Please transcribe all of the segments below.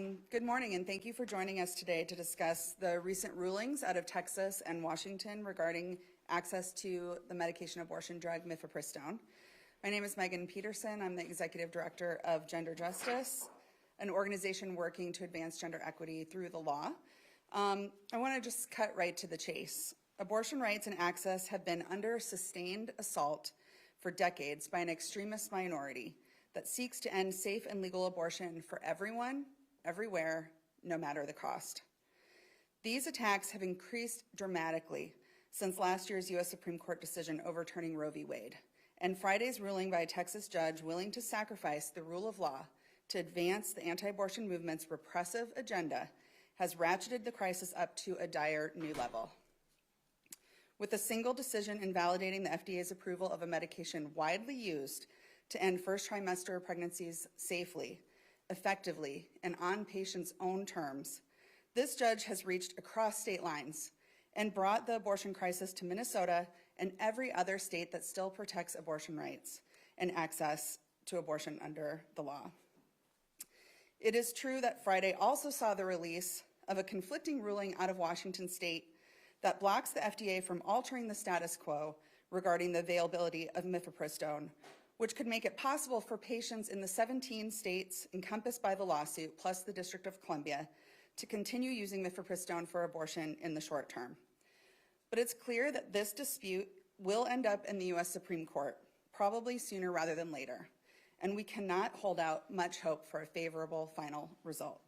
Good morning, and thank you for joining us today to discuss the recent rulings out of Texas and Washington regarding access to the medication abortion drug mifepristone. My name is Megan Peterson. I'm the Executive Director of Gender Justice, an organization working to advance gender equity through the law. I want to just cut right to the chase. Abortion rights and access have been under sustained assault for decades by an extremist minority that seeks to end safe and legal abortion for everyone, everywhere, no matter the cost. These attacks have increased dramatically since last year's U.S. Supreme Court decision overturning Roe v. Wade, and Friday's ruling by a Texas judge willing to sacrifice the rule of law to advance the anti-abortion movement's repressive agenda has ratcheted the crisis up to a dire new level. With a single decision invalidating the FDA's approval of a medication widely used to end first trimester pregnancies safely, effectively, and on patients' own terms, this judge has reached across state lines and brought the abortion crisis to Minnesota and every other state that still protects abortion rights and access to abortion under the law. It is true that Friday also saw the release of a conflicting ruling out of Washington state that blocks the FDA from altering the status quo regarding the availability of mifepristone, which could make it possible for patients in the 17 states encompassed by the lawsuit, plus the District of Columbia, to continue using mifepristone for abortion in the short term. But it's clear that this dispute will end up in the U.S. Supreme Court, probably sooner rather than later, and we cannot hold out much hope for a favorable final result.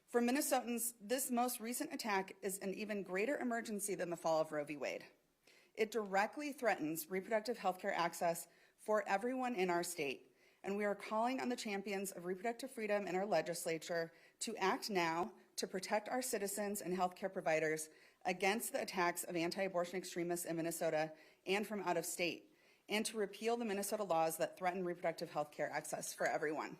For Minnesotans, this most recent attack is an even greater emergency than the fall of Roe v. Wade. It directly threatens reproductive health care access for everyone in our state, and we are calling on the champions of reproductive freedom in our legislature to act now to protect our citizens and healthcare providers against the attacks of anti-abortion extremists in Minnesota and from out of state, and to repeal the Minnesota laws that threaten reproductive health care access for everyone.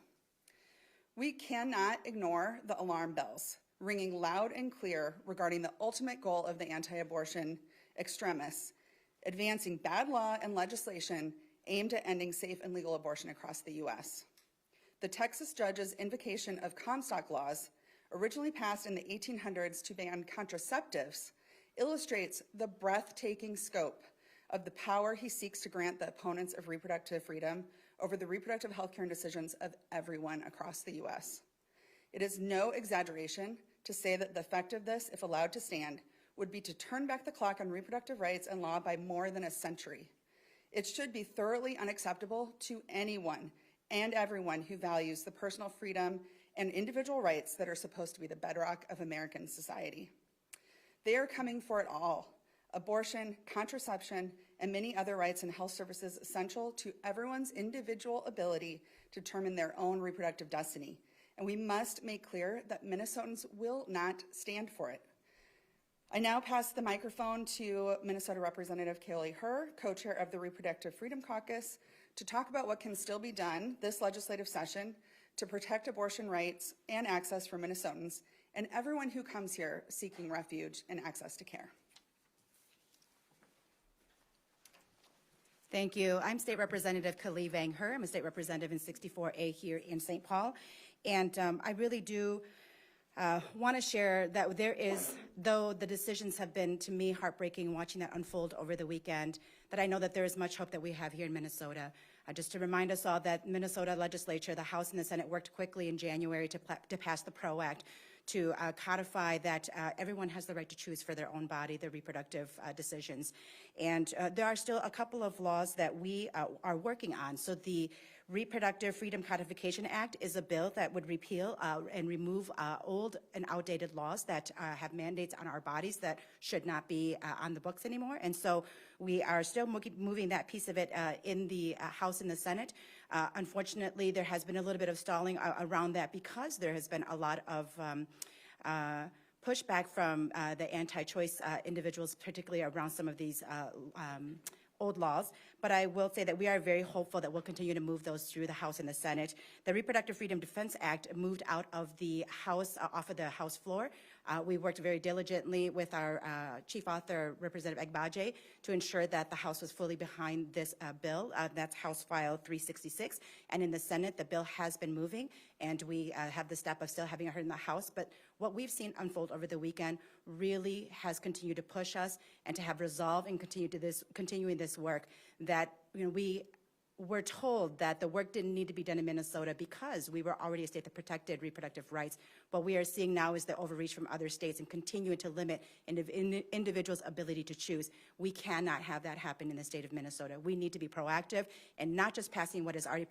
We cannot ignore the alarm bells ringing loud and clear regarding the ultimate goal of the anti-abortion extremists, advancing bad law and legislation aimed at ending safe and legal abortion across the U.S. The Texas judge's invocation of Comstock laws, originally passed in the 1800s to ban contraceptives, illustrates the breathtaking scope of the power he seeks to grant the opponents of reproductive freedom over the reproductive health care decisions of everyone across the U.S. It is no exaggeration to say that the effect of this, if allowed to stand, would be to turn back the clock on reproductive rights and law by more than a century. It should be thoroughly unacceptable to anyone and everyone who values the personal freedom and individual rights that are supposed to be the bedrock of American society. They are coming for it all: abortion, contraception, and many other rights and health services essential to everyone's individual ability to determine their own reproductive destiny. And we must make clear that Minnesotans will not stand for it. I now pass the microphone to Minnesota Representative Kaylee Herr, co-chair of the Reproductive Freedom Caucus, to talk about what can still be done this legislative session to protect abortion rights and access for Minnesotans and everyone who comes here seeking refuge and access to care. Thank you. I'm State Representative Kaylee Vang Herr. I'm a state representative in 64A here in St. Paul. And I really do want to share that there is, though the decisions have been, to me, heartbreaking watching that unfold over the weekend, that I know that there is much hope that we have here in Minnesota. Just to remind us all that Minnesota legislature, the House and the Senate, worked quickly in January to pass the PRO Act to codify that everyone has the right to choose for their own body, their reproductive decisions. And there are still a couple of laws that we are working on. So the Reproductive Freedom Codification Act is a bill that would repeal and remove old and outdated laws that have mandates on our bodies that should not be on the books anymore. And so we are still moving that piece of it in the House and the Senate. Unfortunately, there has been a little bit of stalling around that because there has been a lot of pushback from the anti-choice individuals, particularly around some of these old laws, but I will say that we are very hopeful that we'll continue to move those through the House and the Senate. The Reproductive Freedom Defense Act moved out of the House, off of the House floor We worked very diligently with our chief author, Representative Agbaje, to ensure that the House was fully behind this bill. That's House File 366. And in the Senate, the bill has been moving, and we have the step of still having it heard in the House. But what we've seen unfold over the weekend really has continued to push us and to have resolve and continuing this work that, we were told that the work didn't need to be done in Minnesota because we were already a state that protected reproductive rights. What we are seeing now is the overreach from other states and continuing to limit individuals' ability to choose. We cannot have that happen in the state of Minnesota. We need to be proactive and not just passing what has already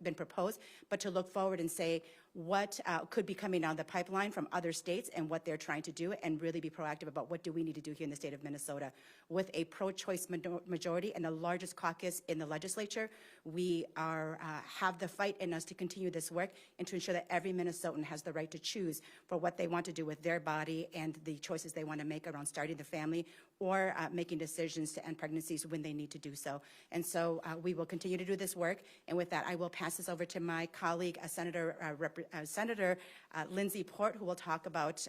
been proposed, but to look forward and say what could be coming down the pipeline from other states and what they're trying to do, and really be proactive about what do we need to do here in the state of Minnesota. With a pro-choice majority and the largest caucus in the legislature, we have the fight in us to continue this work and to ensure that every Minnesotan has the right to choose for what they want to do with their body and the choices they want to make around starting the family or making decisions to end pregnancies when they need to do so. And so we will continue to do this work. And with that, I will pass this over to my colleague, Senator Lindsey Port, who will talk about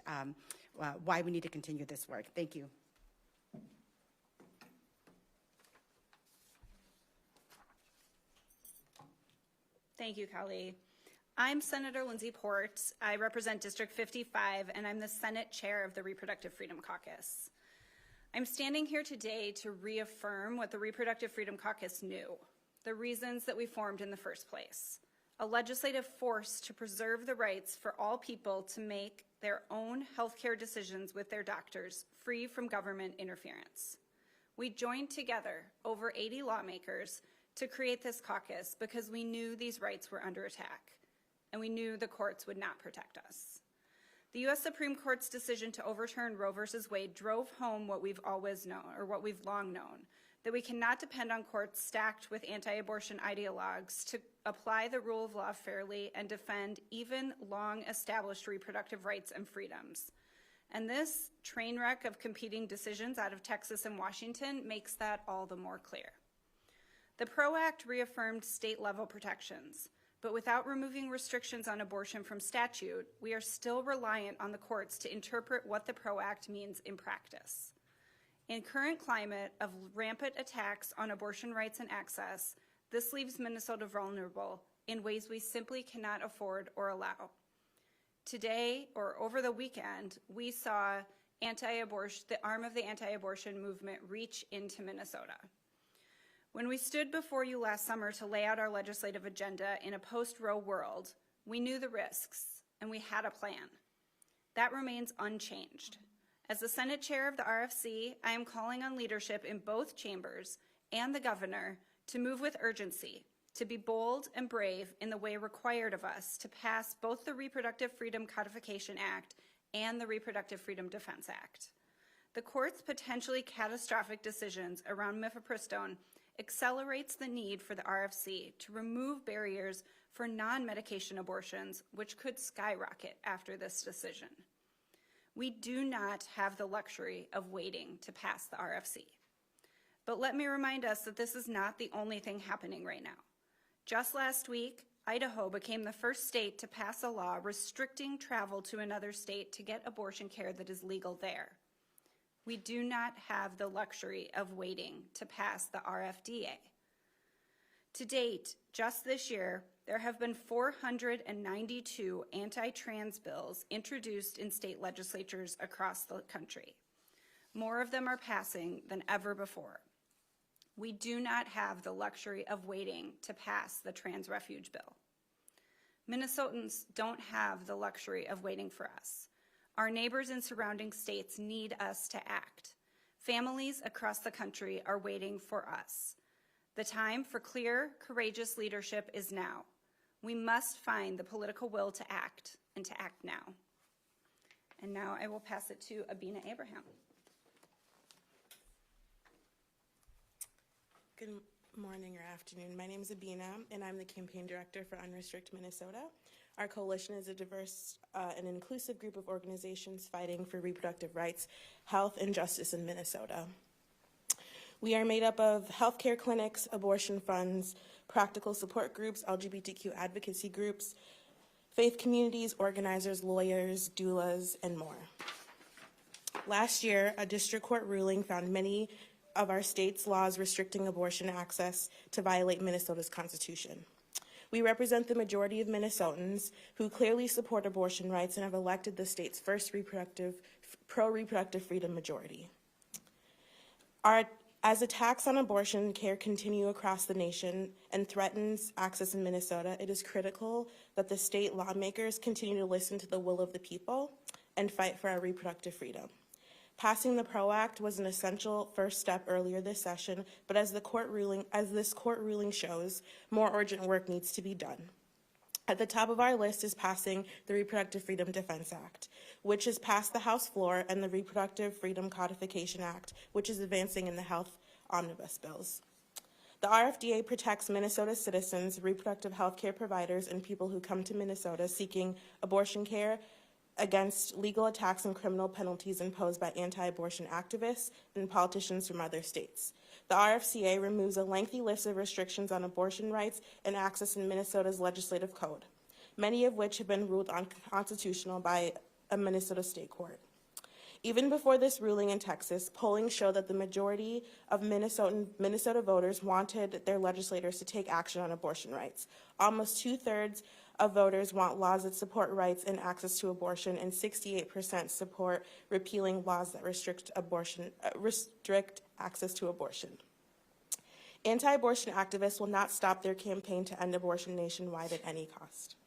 why we need to continue this work. Thank you. Thank you, Kali. I'm Senator Lindsey Port. I represent District 55, and I'm the Senate Chair of the Reproductive Freedom Caucus. I'm standing here today to reaffirm what the Reproductive Freedom Caucus knew, the reasons that we formed in the first place: a legislative force to preserve the rights for all people to make their own healthcare decisions with their doctors, free from government interference. We joined together, over 80 lawmakers, to create this caucus because we knew these rights were under attack, and we knew the courts would not protect us. The U.S. Supreme Court's decision to overturn Roe v. Wade drove home what we've always known, or what we've long known, that we cannot depend on courts stacked with anti-abortion ideologues to apply the rule of law fairly and defend even long-established reproductive rights and freedoms. And this train wreck of competing decisions out of Texas and Washington makes that all the more clear. The PRO Act reaffirmed state-level protections, but without removing restrictions on abortion from statute, we are still reliant on the courts to interpret what the PRO Act means in practice. In current climate of rampant attacks on abortion rights and access, this leaves Minnesota vulnerable in ways we simply cannot afford or allow. Today, or over the weekend, we saw the arm of the anti-abortion movement reach into Minnesota. When we stood before you last summer to lay out our legislative agenda in a post-Roe world, we knew the risks, and we had a plan. That remains unchanged. As the Senate Chair of the RFC, I am calling on leadership in both chambers and the governor to move with urgency, to be bold and brave in the way required of us to pass both the Reproductive Freedom Codification Act and the Reproductive Freedom Defense Act. The court's potentially catastrophic decisions around mifepristone accelerates the need for the RFC to remove barriers for non-medication abortions, which could skyrocket after this decision. We do not have the luxury of waiting to pass the RFC. But let me remind us that this is not the only thing happening right now. Just last week, Idaho became the first state to pass a law restricting travel to another state to get abortion care that is legal there. We do not have the luxury of waiting to pass the RFDA. To date, just this year, there have been 492 anti-trans bills introduced in state legislatures across the country. More of them are passing than ever before. We do not have the luxury of waiting to pass the trans refuge bill. Minnesotans don't have the luxury of waiting for us. Our neighbors in surrounding states need us to act. Families across the country are waiting for us. The time for clear, courageous leadership is now. We must find the political will to act, and to act now. And now I will pass it to Abina Abraham. Good morning or afternoon. My name is Abina, and I'm the campaign director for Unrestrict Minnesota. Our coalition is a diverse and inclusive group of organizations fighting for reproductive rights, health, and justice in Minnesota. We are made up of healthcare clinics, abortion funds, practical support groups, LGBTQ advocacy groups, faith communities, organizers, lawyers, doulas, and more. Last year, a district court ruling found many of our state's laws restricting abortion access to violate Minnesota's Constitution. We represent the majority of Minnesotans who clearly support abortion rights and have elected the state's first pro-reproductive freedom majority. As attacks on abortion care continue across the nation and threatens access in Minnesota, it is critical that the state lawmakers continue to listen to the will of the people and fight for our reproductive freedom. Passing the PRO Act was an essential first step earlier this session, but as this court ruling shows, more urgent work needs to be done. At the top of our list is passing the Reproductive Freedom Defense Act, which has passed the House floor, and the Reproductive Freedom Codification Act, which is advancing in the health omnibus bills. The RFDA protects Minnesota citizens, reproductive health care providers, and people who come to Minnesota seeking abortion care against legal attacks and criminal penalties imposed by anti-abortion activists and politicians from other states. The RFCA removes a lengthy list of restrictions on abortion rights and access in Minnesota's legislative code, many of which have been ruled unconstitutional by a Minnesota state court. Even before this ruling in Texas, polling showed that the majority of Minnesota voters wanted their legislators to take action on abortion rights. Almost 2/3 of voters want laws that support rights and access to abortion, and 68% support repealing laws that restrict access to abortion. Anti-abortion activists will not stop their campaign to end abortion nationwide at any cost.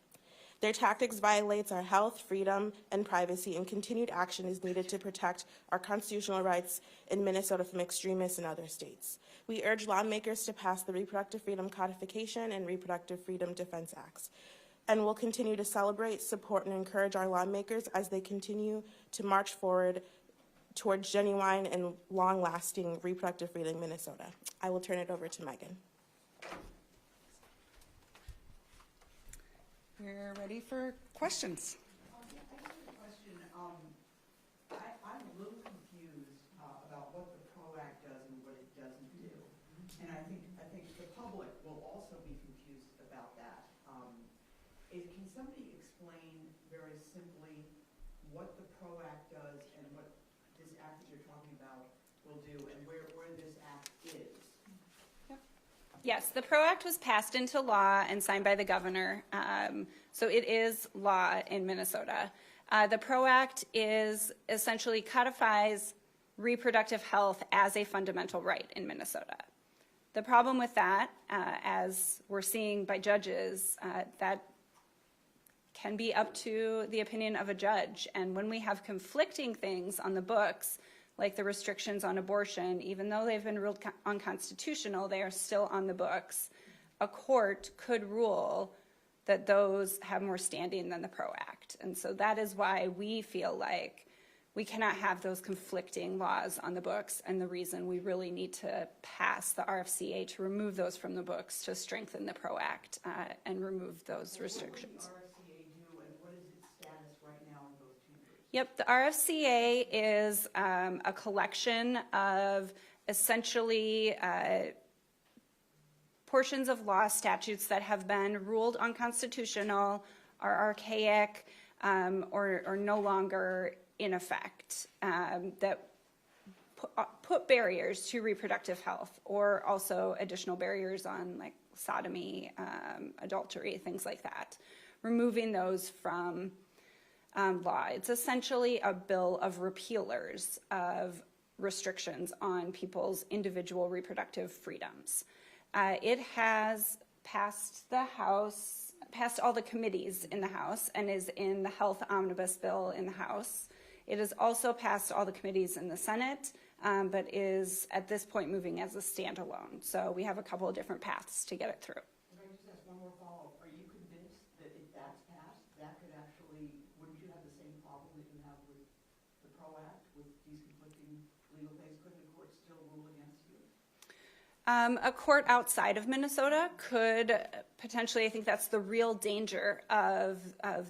Their tactics violate our health, freedom, and privacy, and continued action is needed to protect our constitutional rights in Minnesota from extremists in other states. We urge lawmakers to pass the Reproductive Freedom Codification and Reproductive Freedom Defense Acts, and will continue to celebrate, support, and encourage our lawmakers as they continue to march forward towards genuine and long-lasting reproductive freedom in Minnesota. I will turn it over to Megan. We're ready for questions. I have a question. I'm a little confused about what the PRO Act does and what it doesn't do, and I think the public will also be confused about that. Can somebody explain very simply what the PRO Act does and what this act that you're talking about will do, and where this act is? Yes, the PRO Act was passed into law and signed by the governor, so it is law in Minnesota. The PRO Act essentially codifies reproductive health as a fundamental right in Minnesota. The problem with that, as we're seeing by judges, that can be up to the opinion of a judge. And when we have conflicting things on the books, like the restrictions on abortion, even though they've been ruled unconstitutional, they are still on the books. A court could rule that those have more standing than the PRO Act. And so that is why we feel like we cannot have those conflicting laws on the books, and the reason we really need to pass the RFCA to remove those from the books to strengthen the PRO Act and remove those restrictions. Yep, the RFCA is a collection of essentially portions of law statutes that have been ruled unconstitutional, are archaic, or no longer in effect, that put barriers to reproductive health, or also additional barriers on like sodomy, adultery, things like that. Removing those from law. It's essentially a bill of repealers of restrictions on people's individual reproductive freedoms. It has passed the House, passed all the committees in the House, and is in the health omnibus bill in the House. It has also passed all the committees in the Senate, but is at this point moving as a standalone. So we have a couple of different paths to get it through. If I just ask one more follow-up, are you convinced that if that's passed, that could actually, wouldn't you have the same problem that you have with the PRO Act, with these conflicting legal things? Couldn't the court still rule against you? A court outside of Minnesota could potentially, I think that's the real danger of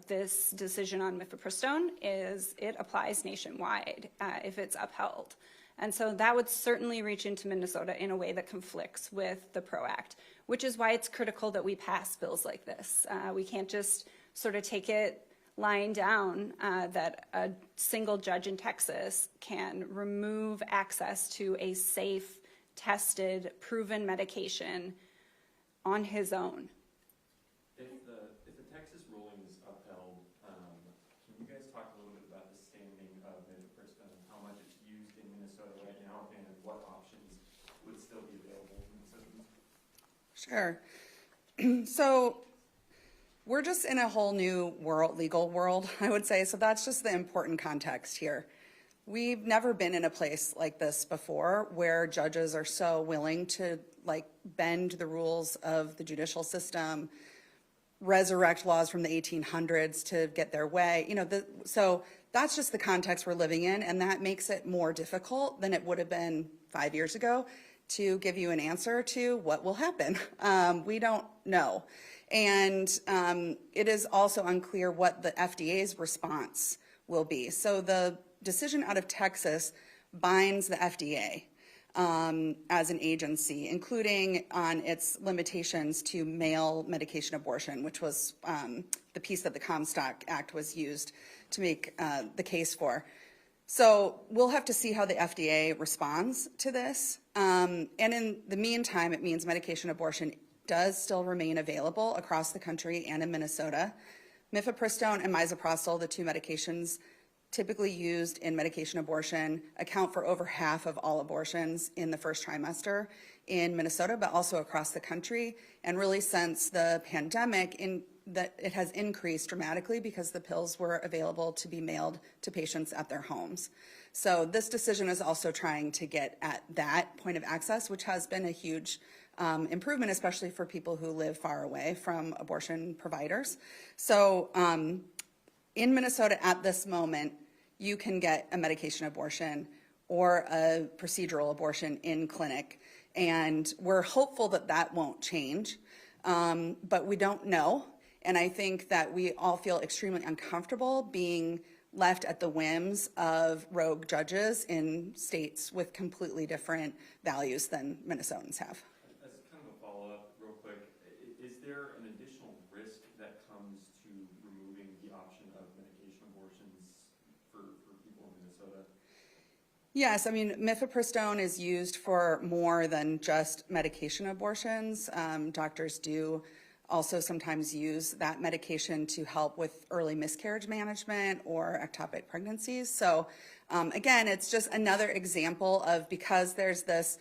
this decision on mifepristone, is it applies nationwide if it's upheld. And so that would certainly reach into Minnesota in a way that conflicts with the PRO Act, which is why it's critical that we pass bills like this. We can't just sort of take it lying down that a single judge in Texas can remove access to a safe, tested, proven medication on his own. If the Texas ruling is upheld, can you guys talk a little bit about the standing of mifepristone, how much it's used in Minnesota right now, and what options would still be available in Minnesota? Sure. So we're just in a whole new legal world, I would say. So that's just the important context here. We've never been in a place like this before where judges are so willing to bend the rules of the judicial system, resurrect laws from the 1800s to get their way. So that's just the context we're living in, and that makes it more difficult than it would have been 5 years ago to give you an answer to what will happen. We don't know. And it is also unclear what the FDA's response will be. So the decision out of Texas binds the FDA as an agency, including on its limitations to male medication abortion, which was the piece that the Comstock Act was used to make the case for. So we'll have to see how the FDA responds to this. And in the meantime, it means medication abortion does still remain available across the country and in Minnesota. Mifepristone and misoprostol, the two medications typically used in medication abortion, account for over half of all abortions in the first trimester in Minnesota, but also across the country. And really since the pandemic, it has increased dramatically because the pills were available to be mailed to patients at their homes. So this decision is also trying to get at that point of access, which has been a huge improvement, especially for people who live far away from abortion providers. So in Minnesota at this moment, you can get a medication abortion or a procedural abortion in clinic. And we're hopeful that that won't change, but we don't know. And I think that we all feel extremely uncomfortable being left at the whims of rogue judges in states with completely different values than Minnesotans have. As kind of a follow-up, real quick, is there an additional risk that comes to removing the option of medication abortions for people in Minnesota? Yes, I mean, mifepristone is used for more than just medication abortions. Doctors do also sometimes use that medication to help with early miscarriage management or ectopic pregnancies. So again, it's just another example of, because there's this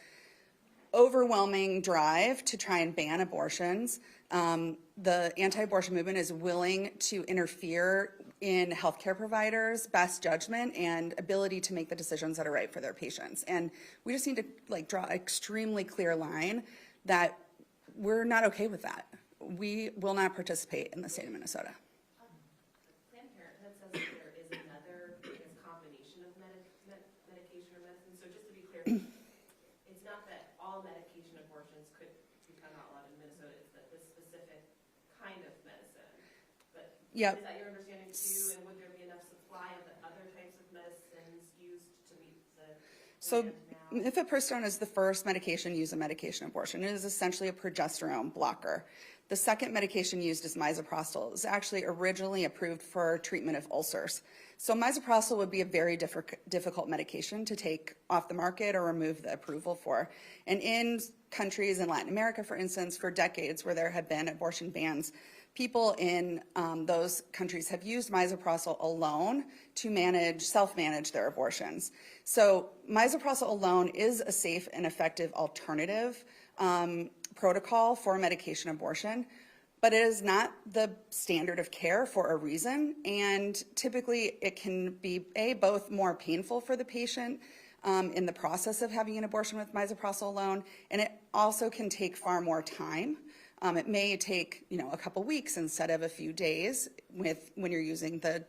overwhelming drive to try and ban abortions, the anti-abortion movement is willing to interfere in healthcare providers' best judgment and ability to make the decisions that are right for their patients. And we just need to draw an extremely clear line that we're not okay with that. We will not participate in the state of Minnesota. Planned Parenthood says that there is another, combination of medication or medicine. So just to be clear, it's not that all medication abortions could become outlawed in Minnesota. It's that this specific kind of medicine. But Yep. Is that your understanding too? And would there be enough supply of the other types of medicines used to meet the So demand now? mifepristone is the first medication used in medication abortion. It is essentially a progesterone blocker. The second medication used is misoprostol. It was actually originally approved for treatment of ulcers. So misoprostol would be a very difficult medication to take off the market or remove the approval for. And in countries in Latin America, for instance, for decades where there have been abortion bans, people in those countries have used misoprostol alone to self-manage their abortions. So misoprostol alone is a safe and effective alternative protocol for medication abortion, but it is not the standard of care for a reason. And typically it can be both more painful for the patient in the process of having an abortion with misoprostol alone, and it also can take far more time. It may take a couple weeks instead of a few days when you're using the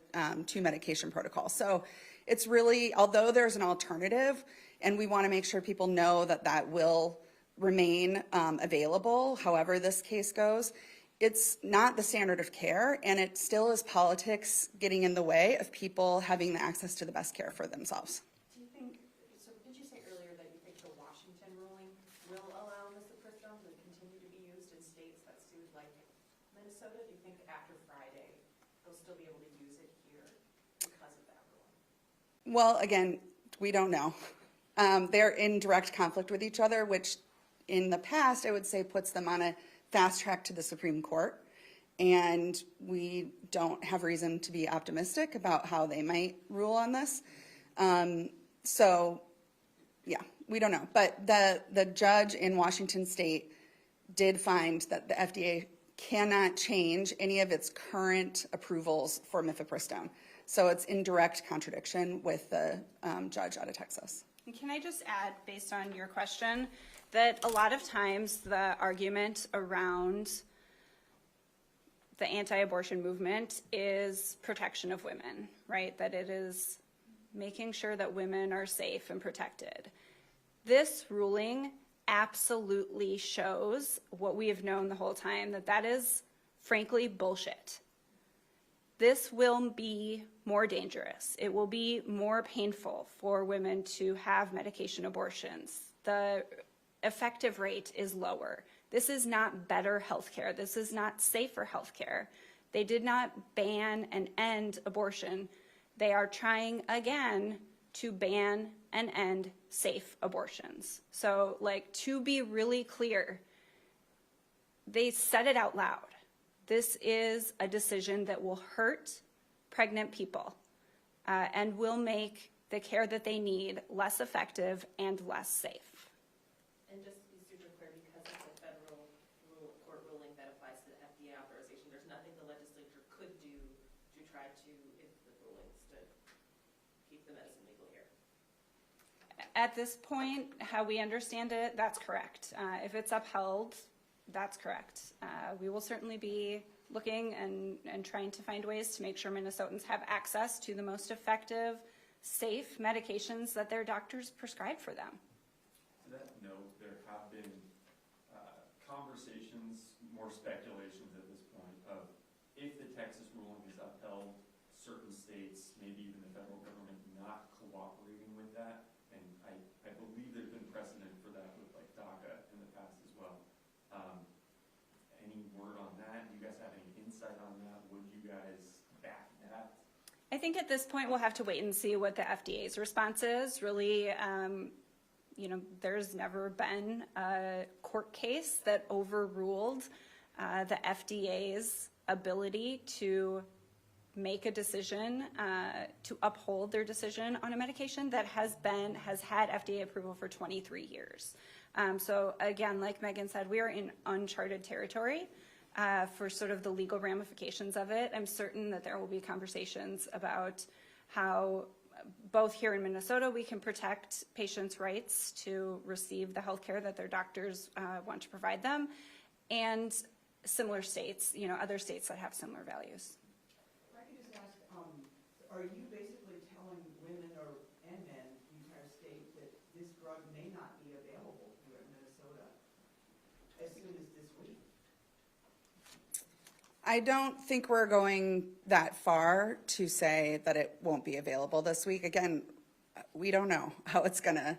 two medication protocol. So it's really, although there's an alternative, and we want to make sure people know that that will remain available, however this case goes, it's not the standard of care, and it still is politics getting in the way of people having the access to the best care for themselves. Do you think, so did you say earlier that you think the Washington ruling will allow mifepristone to continue to be used in states that sued like Minnesota? Do you think after Friday they'll still be able to use it Well, again, we don't know. They're in direct conflict with each other, which in the past, I would say, puts them on a fast track to the Supreme Court. And we don't have reason to be optimistic about how they might rule on this. So, yeah, we don't know. But the judge in Washington State did find that the FDA cannot change any of its current approvals for mifepristone. So it's in direct contradiction with the judge out of Texas. And can I just add, based on your question, that a lot of times the argument around the anti-abortion movement is protection of women, right? That it is making sure that women are safe and protected. This ruling absolutely shows what we have known the whole time, that that is frankly bullshit. This will be more dangerous. It will be more painful for women to have medication abortions. The effective rate is lower. This is not better healthcare. This is not safer healthcare. They did not ban and end abortion. They are trying again to ban and end safe abortions. So, like, to be really clear, they said it out loud. This is a decision that will hurt pregnant people and will make the care that they need less effective and less safe. And just to be super clear, because it's a federal court ruling that applies to the FDA authorization, there's nothing the legislature could do to try to, if the rulings, to keep the medicine legal here. At this point, how we understand it, that's correct. If it's upheld, that's correct. We will certainly be looking and trying to find ways to make sure Minnesotans have access to the most effective, safe medications that their doctors prescribe for them. To that note, there have been conversations, more speculations at this point, of if the Texas ruling is upheld, certain states, maybe even the federal government, not cooperating with that. And I believe there's been precedent for that with like DACA in the past as well. Any word on that? Do you guys have any insight on that? Would you guys back that? I think at this point we'll have to wait and see what the FDA's response is. Really, there's never been a court case that overruled the FDA's ability to make a decision, to uphold their decision on a medication that has had FDA approval for 23 years. So again, like Megan said, we are in uncharted territory for sort of the legal ramifications of it. I'm certain that there will be conversations about how both here in Minnesota we can protect patients' rights to receive the health care that their doctors want to provide them, and similar states, other states that have similar values. If I could just ask, are you basically telling women and men in the entire state that this drug may not be available here in Minnesota as soon as this week? I don't think we're going that far to say that it won't be available this week. Again, we don't know how it's going to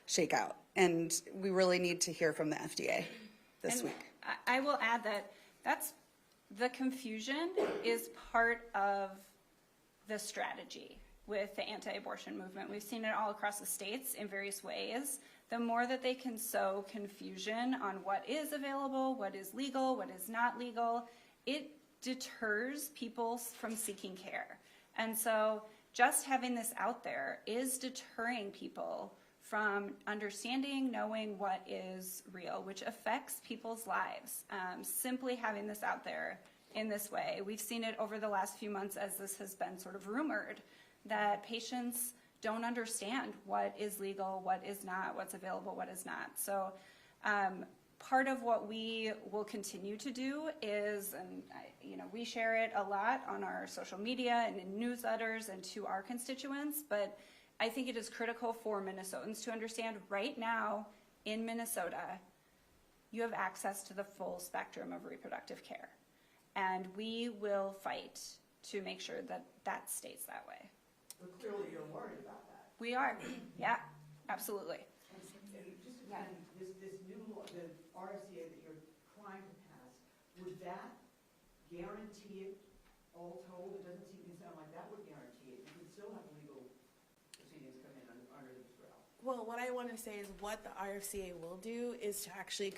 shake out, and we really need to hear from the FDA this week. I will add that the confusion is part of the strategy with the anti-abortion movement. We've seen it all across the states in various ways. The more that they can sow confusion on what is available, what is legal, what is not legal, it deters people from seeking care. And so just having this out there is deterring people from understanding, knowing what is real, which affects people's lives. Simply having this out there in this way. We've seen it over the last few months as this has been sort of rumored, that patients don't understand what is legal, what is not, what's available, what is not. So part of what we will continue to do is, and we share it a lot on our social media and in newsletters and to our constituents, but I think it is critical for Minnesotans to understand right now in Minnesota, you have access to the full spectrum of reproductive care. And we will fight to make sure that that stays that way. But clearly you're worried about that. We are, yeah, absolutely. And just again, this new law, the RFCA that you're trying to pass, would that guarantee it all told? It doesn't seem to sound like that would guarantee it. You could still have legal Well, what I want to say is what the RFCA will do is to actually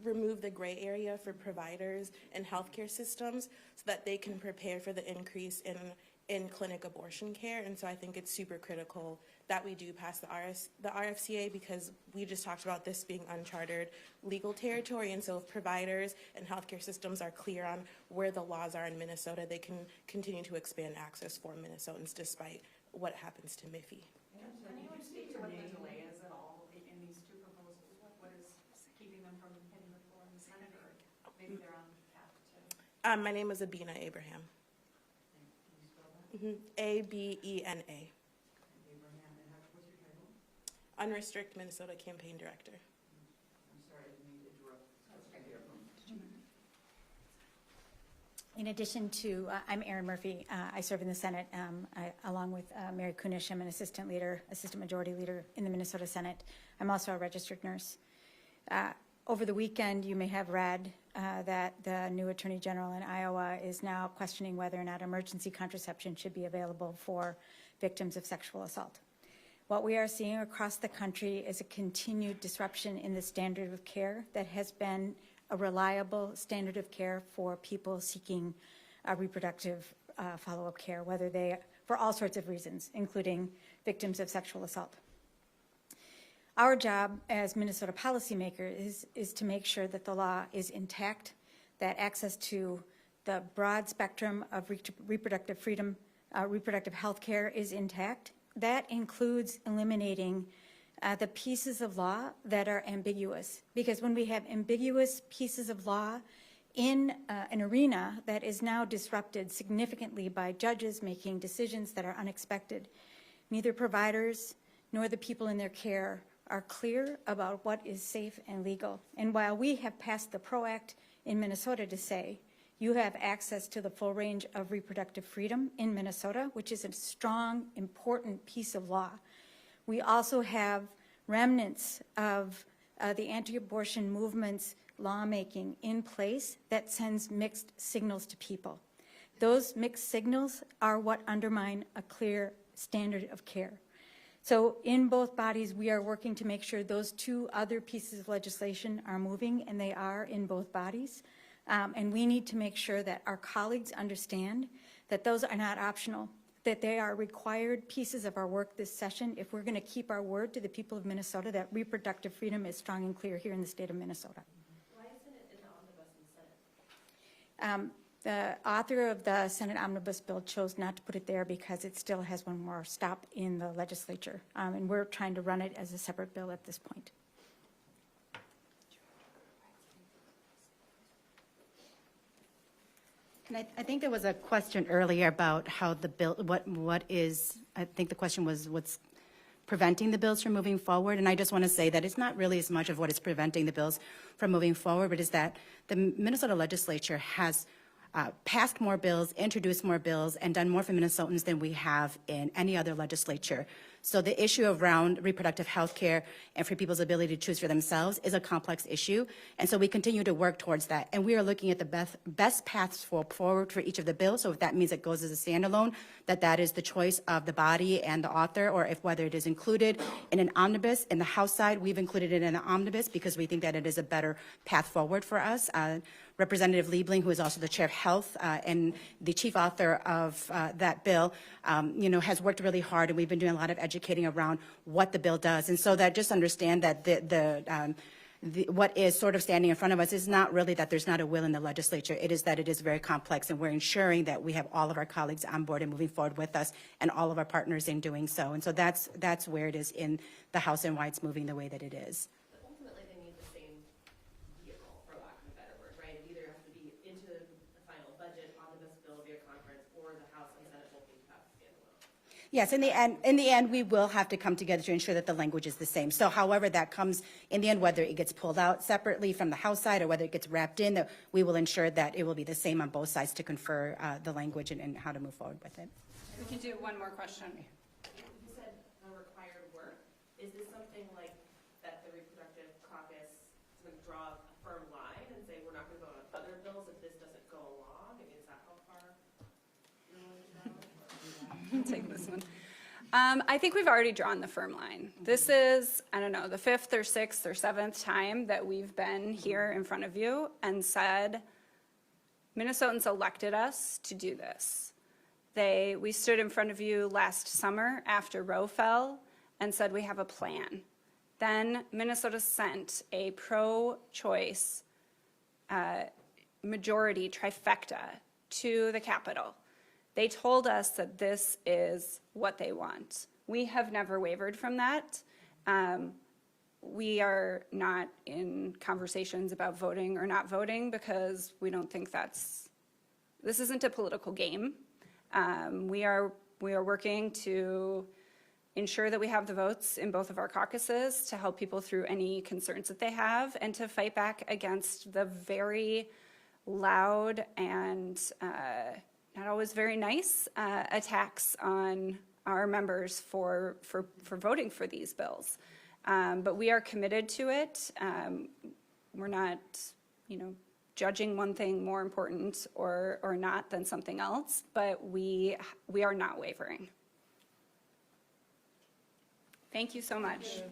remove the gray area for providers and healthcare systems so that they can prepare for the increase in clinic abortion care. And so I think it's super critical that we do pass the RFCA, because we just talked about this being uncharted legal territory. And so if providers and healthcare systems are clear on where the laws are in Minnesota, they can continue to expand access for Minnesotans despite what happens to MIFI. Can anyone speak to what the delay is at all in these two proposals? What is keeping them from hitting the floor in the Senate, or maybe they're on path to? My name is Abina Abraham. Abena. Abraham, and what's your title? Unrestricted Minnesota Campaign Director. I'm sorry, I didn't mean to interrupt. In addition to, I'm Erin Murphy. I serve in the Senate along with Mary Kunish. I'm an assistant majority leader in the Minnesota Senate. I'm also a registered nurse. Over the weekend, you may have read that the new Attorney General in Iowa is now questioning whether or not emergency contraception should be available for victims of sexual assault. What we are seeing across the country is a continued disruption in the standard of care that has been a reliable standard of care for people seeking reproductive follow-up care, for all sorts of reasons, including victims of sexual assault. Our job as Minnesota policymakers is to make sure that the law is intact, that access to the broad spectrum of reproductive freedom, reproductive health care is intact. That includes eliminating the pieces of law that are ambiguous, because when we have ambiguous pieces of law in an arena that is now disrupted significantly by judges making decisions that are unexpected, neither providers nor the people in their care are clear about what is safe and legal. And while we have passed the PRO Act in Minnesota to say you have access to the full range of reproductive freedom in Minnesota, which is a strong, important piece of law, we also have remnants of the anti-abortion movement's lawmaking in place that sends mixed signals to people. Those mixed signals are what undermine a clear standard of care. So in both bodies, we are working to make sure those two other pieces of legislation are moving, and they are in both bodies. And we need to make sure that our colleagues understand that those are not optional, that they are required pieces of our work this session if we're going to keep our word to the people of Minnesota that reproductive freedom is strong and clear here in the state of Minnesota. Why isn't it in the omnibus in the Senate? The author of the Senate omnibus bill chose not to put it there because it still has one more stop in the legislature. And we're trying to run it as a separate bill at this point. And I think there was a question earlier about how the bill, what is, I think the question was what's preventing the bills from moving forward. And I just want to say that it's not really as much of what is preventing the bills from moving forward, but is that the Minnesota legislature has passed more bills, introduced more bills, and done more for Minnesotans than we have in any other legislature. So the issue around reproductive health care and for people's ability to choose for themselves is a complex issue. And so we continue to work towards that. And we are looking at the best paths forward for each of the bills. So if that means it goes as a standalone, that is the choice of the body and the author, or if whether it is included in an omnibus. In the House side, we've included it in an omnibus because we think that it is a better path forward for us. Representative Liebling, who is also the chair of health and the chief author of that bill, has worked really hard, and we've been doing a lot of educating around what the bill does. And so that just understand that what is sort of standing in front of us is not really that there's not a will in the legislature. It is that it is very complex, and we're ensuring that we have all of our colleagues on board and moving forward with us, and all of our partners in doing so. And so that's where it is in the House and why it's moving the way that it is. But ultimately, they need the same vehicle, for lack of a better word, right? It either has to be into the final budget, omnibus bill via conference, or the House and Senate both need to have standalone. Yes, in the end, we will have to come together to ensure that the language is the same. So however that comes in the end, whether it gets pulled out separately from the House side or whether it gets wrapped in, that we will ensure that it will be the same on both sides to confer the language and how to move forward with it. We can do one more question. You said the required work. Is this something like that the Reproductive Caucus would draw a firm line and say we're not going to vote on other bills if this doesn't go along? I mean, is that how far you're willing to go? I'll take this one. I think we've already drawn the firm line. This is, I don't know, the 5th or 6th or 7th time that we've been here in front of you and said, Minnesotans elected us to do this. We stood in front of you last summer after Roe fell and said we have a plan. Then Minnesota sent a pro-choice majority trifecta to the Capitol. They told us that this is what they want. We have never wavered from that. We are not in conversations about voting or not voting because we don't think this isn't a political game. We are working to ensure that we have the votes in both of our caucuses to help people through any concerns that they have and to fight back against the very loud and not always very nice attacks on our members for voting for these bills. But we are committed to it. We're not, judging one thing more important or not than something else, but we are not wavering. Thank you so much.